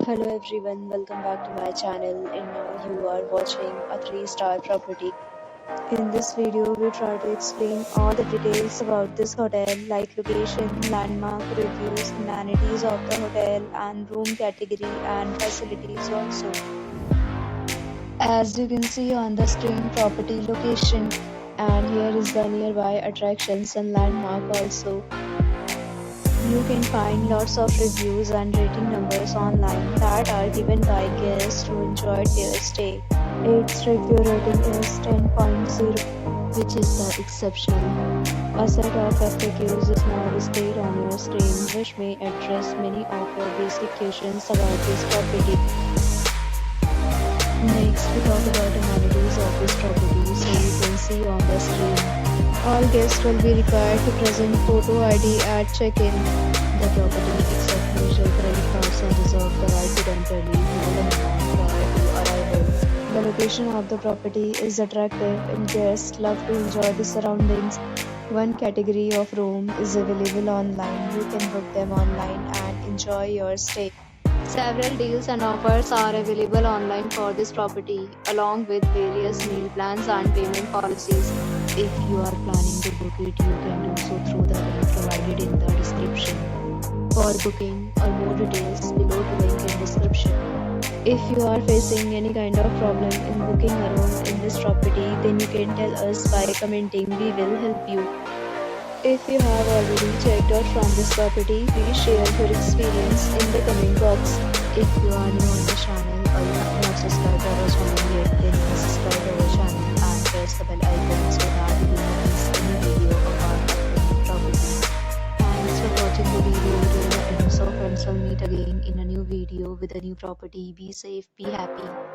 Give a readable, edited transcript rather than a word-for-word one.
Hello everyone, welcome back to my channel, and now you are watching a 3-star property. In this video, we try to explain all the details about this hotel like location, landmark, reviews, amenities of the hotel and room category and facilities also. As you can see on the screen, property location, and here is the nearby attractions and landmark also. You can find lots of reviews and rating numbers online that are given by guests who enjoyed their stay. Its review rating is 10.0, which is the exceptional. A set of FAQs is now displayed on your screen, which may address many of your basic questions about this property. Next, we talk about amenities of this property, so you can see on the screen. All guests will be required to present photo ID at check-in. The property accepts major credit cards and reserves the right to temporarily hold an amount prior to arrival. The location of the property is attractive and guests love to enjoy the surroundings. One category of room is available online. You can book them online and enjoy your stay. Several deals and offers are available online for this property, along with various meal plans and payment policies. If you are planning to book it, you can do so through the link provided in the description. For booking or more details, below the link in description. If you are facing any kind of problem in booking a room in this property, then you can tell us by commenting. We will help you. If you have already checked out from this property, please share your experience in the comment box. If you are new on the channel or you have not subscribed our channel yet, then please subscribe our channel and press the bell icon so that you will not miss any video of our upcoming property. Thanks for watching the video till the end. So friends, will meet again in a new video with a new property. Be safe, be happy.